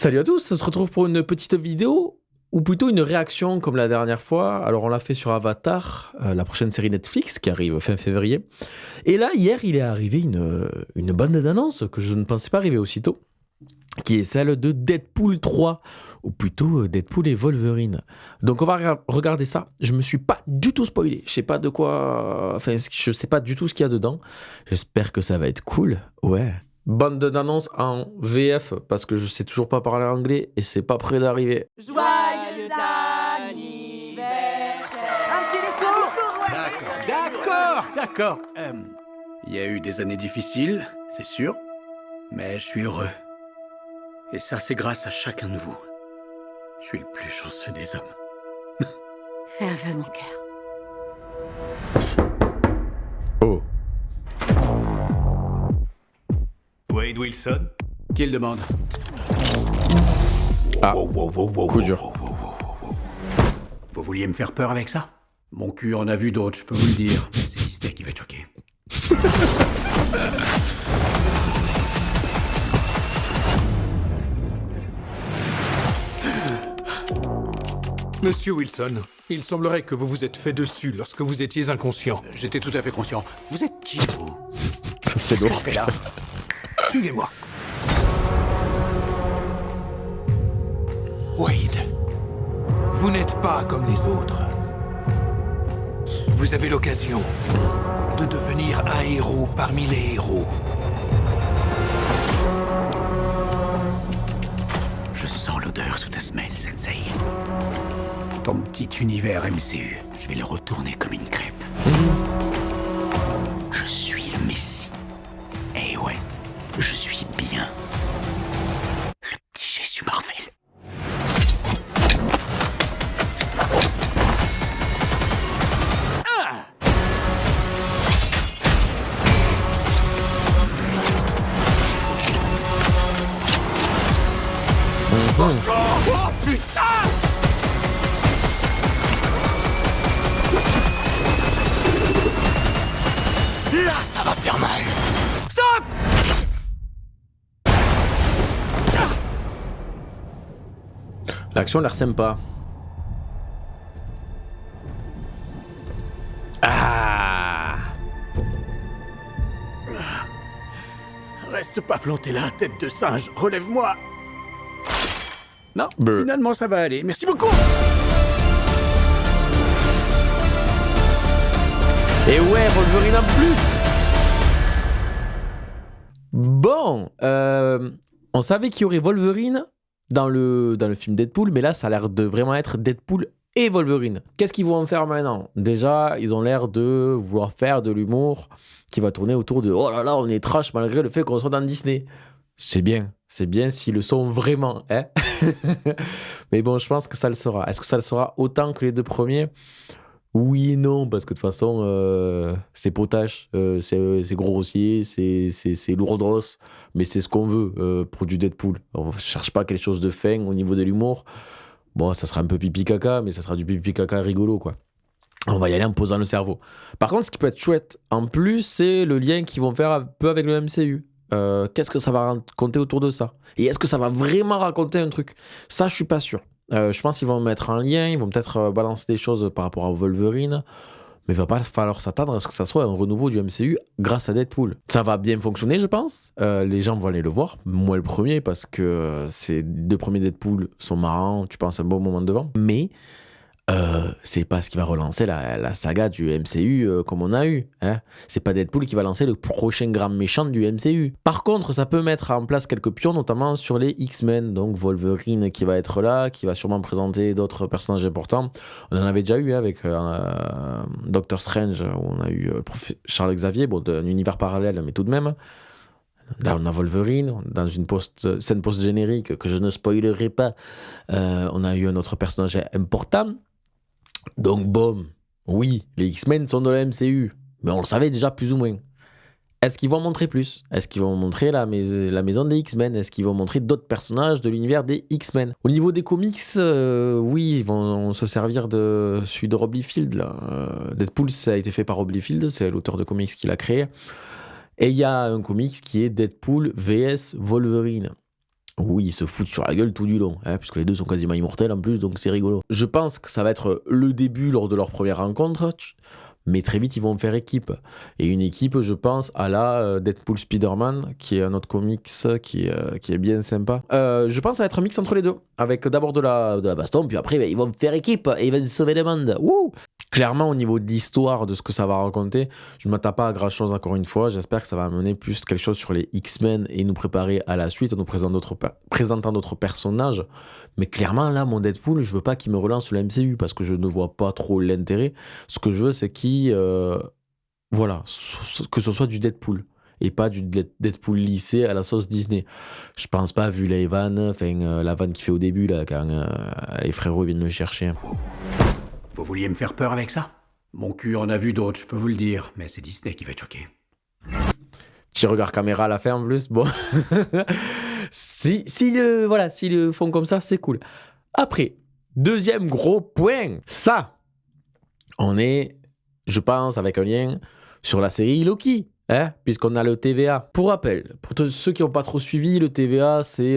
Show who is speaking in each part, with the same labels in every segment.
Speaker 1: Salut à tous, on se retrouve pour une petite vidéo, ou plutôt une réaction comme la dernière fois. Alors on l'a fait sur Avatar, la prochaine série Netflix qui arrive fin février. Et là, hier, il est arrivé une bande d'annonces que je ne pensais pas arriver aussitôt, qui est celle de Deadpool 3, ou plutôt Deadpool et Wolverine. Donc on va regarder ça. Je me suis pas du tout spoilé, je sais pas de quoi... Enfin, je sais pas du tout ce qu'il y a dedans. J'espère que ça va être cool, ouais. Bande d'annonces en VF, parce que je sais toujours pas parler anglais et c'est pas prêt d'arriver.
Speaker 2: Joyeux anniversaire. Un petit discours, ouais.
Speaker 3: D'accord. Il y a eu des années difficiles, c'est sûr, mais je suis heureux. Et ça, c'est grâce à chacun de vous. Je suis le plus chanceux des hommes.
Speaker 2: Fais un vœu, mon cœur.
Speaker 1: Oh.
Speaker 4: Wade Wilson.
Speaker 3: Qui le demande?
Speaker 1: Ah, coup dur.
Speaker 3: Vous vouliez me faire peur avec ça? Mon cul en a vu d'autres, je peux vous le dire. C'est Disney qui va te choquer.
Speaker 4: Monsieur Wilson, il semblerait que vous vous êtes fait dessus lorsque vous étiez inconscient.
Speaker 3: J'étais tout à fait conscient. Vous êtes qui, vous?
Speaker 1: C'est
Speaker 3: Qu'est-ce que
Speaker 1: lourd.
Speaker 3: je fais là? Suivez-moi.
Speaker 4: Wade, vous n'êtes pas comme les autres. Vous avez l'occasion de devenir un héros parmi les héros.
Speaker 3: Je sens l'odeur sous ta semelle, Sensei. Ton petit univers MCU, je vais le retourner comme une crêpe. Je suis le Messie. Eh ouais, je suis bien le petit Jésus Marvel. Oh putain! Là, ça va faire mal. Stop!
Speaker 1: L'action a l'air sympa. Ah!
Speaker 3: Reste pas planté là, tête de singe. Relève-moi. Non,
Speaker 1: Brr.
Speaker 3: finalement ça va aller. Merci beaucoup.
Speaker 1: Et ouais, Wolverine en plus. Bon, on savait qu'il y aurait Wolverine dans le film Deadpool, mais là, ça a l'air de vraiment être Deadpool et Wolverine. Qu'est-ce qu'ils vont en faire maintenant? Déjà, ils ont l'air de vouloir faire de l'humour qui va tourner autour de « Oh là là, on est trash malgré le fait qu'on soit dans Disney ». C'est bien s'ils le sont vraiment, hein. Mais bon, je pense que ça le sera. Est-ce que ça le sera autant que les deux premiers? Oui et non, parce que de toute façon, c'est potache, c'est grossier, c'est lourdos, mais c'est ce qu'on veut pour du Deadpool. On ne cherche pas quelque chose de fin au niveau de l'humour. Bon, ça sera un peu pipi-caca, mais ça sera du pipi-caca rigolo, quoi. On va y aller en posant le cerveau. Par contre, ce qui peut être chouette, en plus, c'est le lien qu'ils vont faire un peu avec le MCU. Qu'est-ce que ça va raconter autour de ça? Et est-ce que ça va vraiment raconter un truc? Ça, je suis pas sûr. Je pense qu'ils vont mettre un lien, ils vont peut-être balancer des choses par rapport à Wolverine, mais il va pas falloir s'attendre à ce que ça soit un renouveau du MCU grâce à Deadpool. Ça va bien fonctionner, je pense. Les gens vont aller le voir, moi le premier, parce que ces deux premiers Deadpool sont marrants, tu passes un bon moment devant, mais c'est pas ce qui va relancer la saga du MCU comme on a eu, hein. C'est pas Deadpool qui va lancer le prochain grand méchant du MCU. Par contre, ça peut mettre en place quelques pions, notamment sur les X-Men, donc Wolverine qui va être là, qui va sûrement présenter d'autres personnages importants. On en avait déjà eu avec Doctor Strange, où on a eu Charles Xavier, bon, d'un univers parallèle, mais tout de même. Là, on a Wolverine, dans une scène post-générique que je ne spoilerai pas, on a eu un autre personnage important. Donc, bon, oui, les X-Men sont dans la MCU, mais on le savait déjà plus ou moins. Est-ce qu'ils vont montrer plus? Est-ce qu'ils vont montrer la maison des X-Men? Est-ce qu'ils vont montrer d'autres personnages de l'univers des X-Men? Au niveau des comics, oui, ils vont se servir de celui de Rob Liefeld, là. Deadpool, ça a été fait par Rob Liefeld, c'est l'auteur de comics qui l'a créé. Et il y a un comics qui est Deadpool vs Wolverine. Oui, ils se foutent sur la gueule tout du long, puisque les deux sont quasiment immortels en plus, donc c'est rigolo. Je pense que ça va être le début lors de leur première rencontre, mais très vite ils vont faire équipe. Et une équipe, je pense, à la Deadpool Spider-Man, qui est un autre comics qui est bien sympa. Je pense que ça va être un mix entre les deux, avec d'abord de la baston, puis après ils vont faire équipe et ils vont sauver le monde. Wouh! Clairement, au niveau de l'histoire, de ce que ça va raconter, je ne m'attends pas à grand chose encore une fois. J'espère que ça va amener plus quelque chose sur les X-Men et nous préparer à la suite en nous présentant d'autres personnages. Mais clairement, là, mon Deadpool, je veux pas qu'il me relance le MCU parce que je ne vois pas trop l'intérêt. Ce que je veux, c'est voilà, que ce soit du Deadpool et pas du Deadpool lissé à la sauce Disney. Je pense pas, vu la vanne, la vanne qu'il fait au début, là, quand les frérots viennent le chercher.
Speaker 3: Vous vouliez me faire peur avec ça? Mon cul en a vu d'autres, je peux vous le dire, mais c'est Disney qui va être choqué.
Speaker 1: Petit regard caméra à la fin en plus, bon. S'ils le font comme ça, c'est cool. Après, deuxième gros point, ça, on est, je pense, avec un lien sur la série Loki, puisqu'on a le TVA. Pour rappel, pour ceux qui n'ont pas trop suivi, le TVA, c'est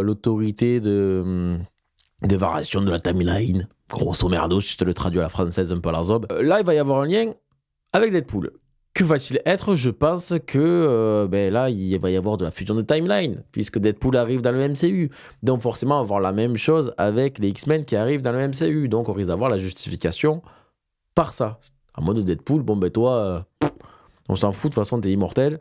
Speaker 1: l'autorité de variation de la timeline. Grosso merdo, si je te le traduis à la française un peu à la zob. Là, il va y avoir un lien avec Deadpool. Que va-t-il être? Je pense que là, il va y avoir de la fusion de timeline, puisque Deadpool arrive dans le MCU. Donc forcément, on va avoir la même chose avec les X-Men qui arrivent dans le MCU. Donc on risque d'avoir la justification par ça. En mode Deadpool, toi, on s'en fout, de toute façon, t'es immortel.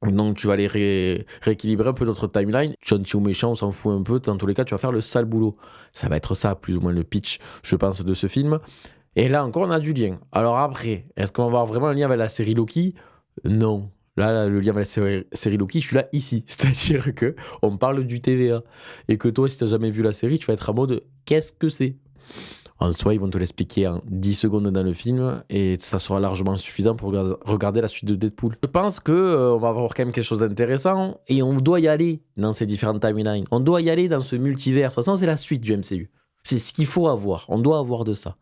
Speaker 1: Donc tu vas aller rééquilibrer un peu notre timeline. Gentil ou méchant, on s'en fout un peu. Dans tous les cas, tu vas faire le sale boulot. Ça va être ça, plus ou moins le pitch, je pense, de ce film. Et là encore, on a du lien. Alors après, est-ce qu'on va avoir vraiment un lien avec la série Loki? Non. Là, le lien avec la série Loki, je suis là ici. C'est-à-dire que on parle du TVA. Et que toi, si tu n'as jamais vu la série, tu vas être en mode « Qu'est-ce que c'est ?» En soi, ils vont te l'expliquer en 10 secondes dans le film et ça sera largement suffisant pour regarder la suite de Deadpool. Je pense qu'on va avoir quand même quelque chose d'intéressant et on doit y aller dans ces différentes timelines. On doit y aller dans ce multivers. De toute façon, c'est la suite du MCU. C'est ce qu'il faut avoir. On doit avoir de ça.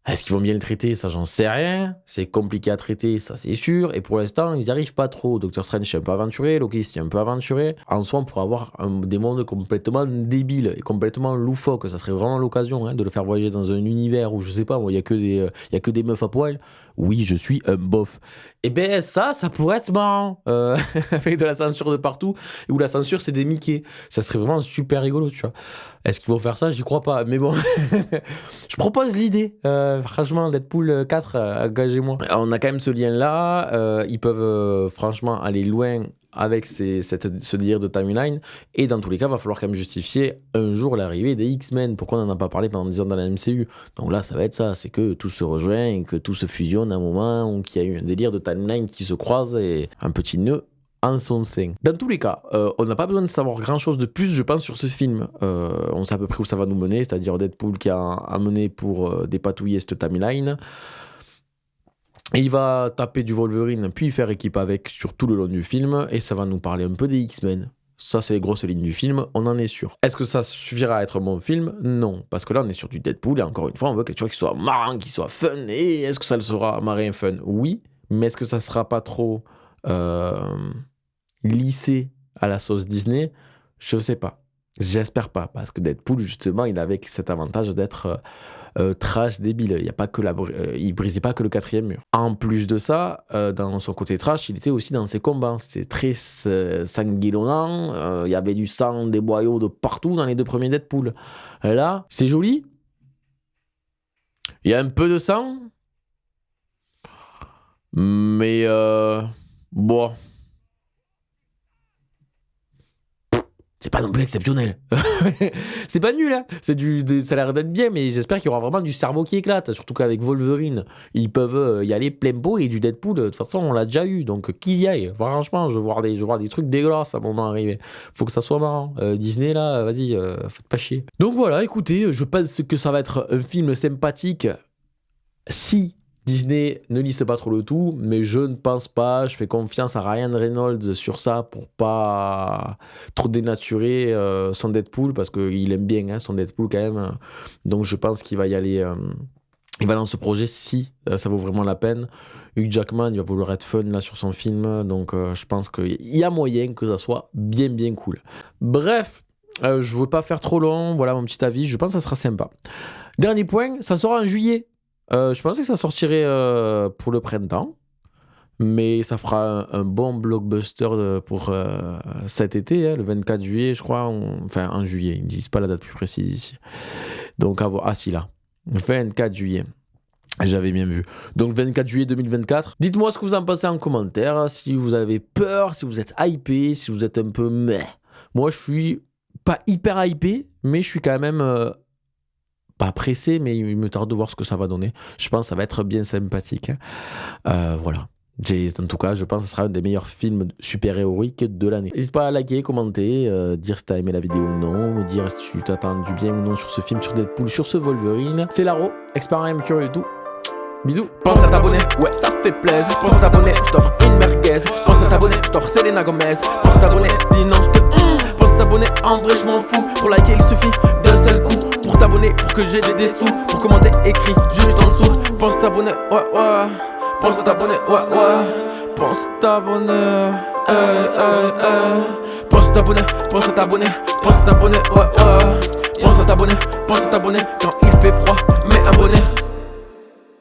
Speaker 1: Est-ce qu'ils vont bien le traiter? Ça, j'en sais rien. C'est compliqué à traiter, ça, c'est sûr. Et pour l'instant, ils n'y arrivent pas trop. Doctor Strange s'est un peu aventuré, Loki s'est un peu aventuré. En soi, on pourrait avoir des mondes complètement débiles et complètement loufoques. Ça serait vraiment l'occasion de le faire voyager dans un univers où, je sais pas, il n'y a que des meufs à poil. Oui, je suis un bof. Et ben ça pourrait être marrant. Avec de la censure de partout. Où la censure, c'est des Mickey. Ça serait vraiment super rigolo, tu vois. Est-ce qu'ils vont faire ça? J'y crois pas. Mais bon, je propose l'idée. Franchement, Deadpool 4, engagez-moi. On a quand même ce lien-là. Ils peuvent franchement aller loin avec ce délire de timeline. Et dans tous les cas, il va falloir quand même justifier un jour l'arrivée des X-Men. Pourquoi on n'en a pas parlé pendant 10 ans dans la MCU? Donc là, ça va être ça. C'est que tout se rejoint et que tout se fusionne à un moment où il y a eu un délire de timeline qui se croise et un petit nœud en son sein. Dans tous les cas, on n'a pas besoin de savoir grand chose de plus, je pense, sur ce film. On sait à peu près où ça va nous mener, c'est-à-dire Deadpool qui a amené pour dépatouiller cette timeline. Et il va taper du Wolverine, puis faire équipe avec sur tout le long du film, et ça va nous parler un peu des X-Men. Ça, c'est les grosses lignes du film, on en est sûr. Est-ce que ça suffira à être un bon film? Non, parce que là, on est sur du Deadpool, et encore une fois, on veut quelque chose qui soit marrant, qui soit fun, et est-ce que ça le sera marrant et fun? Oui, mais est-ce que ça sera pas trop lissé à la sauce Disney? Je sais pas. J'espère pas, parce que Deadpool, justement, il avait cet avantage d'être trash débile. Il brisait pas que le 4e mur. En plus de ça, dans son côté trash, il était aussi dans ses combats. C'était très sanguinolent. Il y avait du sang, des boyaux de partout dans les 2 premiers Deadpool. Et là, c'est joli. Il y a un peu de sang. Mais bon. C'est pas non plus exceptionnel. C'est pas nul, hein. Ça a l'air d'être bien, mais j'espère qu'il y aura vraiment du cerveau qui éclate. Surtout qu'avec Wolverine, ils peuvent y aller plein pot, et du Deadpool, de toute façon, on l'a déjà eu. Donc, qu'ils y aillent. Franchement, je veux voir des trucs dégueulasses à un moment arrivé. Faut que ça soit marrant. Disney, là, vas-y, faites pas chier. Donc voilà, écoutez, je pense que ça va être un film sympathique. Si Disney ne lisse pas trop le tout, mais je ne pense pas. Je fais confiance à Ryan Reynolds sur ça pour pas trop dénaturer son Deadpool, parce qu'il aime bien son Deadpool quand même. Donc je pense qu'il va y aller il va dans ce projet si ça vaut vraiment la peine. Hugh Jackman, il va vouloir être fun là sur son film, donc je pense qu'il y a moyen que ça soit bien cool. Bref, je ne veux pas faire trop long, voilà mon petit avis, je pense que ça sera sympa. Dernier point, ça sera en juillet. Je pensais que ça sortirait pour le printemps, mais ça fera un bon blockbuster pour cet été, le 24 juillet je crois, enfin en juillet, ils ne disent pas la date plus précise ici. Donc à voir, ah si là, 24 juillet. J'avais bien vu. Donc 24 juillet 2024. Dites-moi ce que vous en pensez en commentaire. Si vous avez peur, si vous êtes hypé, si vous êtes un peu meh. Moi, je suis pas hyper hypé, mais je suis quand même pas pressé, mais il me tarde de voir ce que ça va donner. Je pense que ça va être bien sympathique. Voilà. En tout cas, je pense que ce sera un des meilleurs films super-héroïques de l'année. N'hésite pas à liker, commenter, dire si t'as aimé la vidéo ou non, me dire si tu t'attends du bien ou non sur ce film, sur Deadpool, sur ce Wolverine. C'est Laro, expert en curieux et tout. Bisous.
Speaker 5: Pense à t'abonner, ouais ça fait plaisir. Pense à t'abonner, je t'offre une merguez. Pense à t'abonner, je t'offre Selena Gomez. Pense à t'abonner, sinon je te pense à t'abonner, en vrai je m'en fous. Pour liker il suffit d'un seul coup. Pour t'abonner, pour que j'ai des sous. Pour commenter, écrit juste en dessous. Pense à t'abonner, ouais. Pense à t'abonner, ouais. Pense à t'abonner, Pense à t'abonner, pense à t'abonner. Pense à t'abonner, ouais. Pense à t'abonner quand il fait froid, mets un bonnet.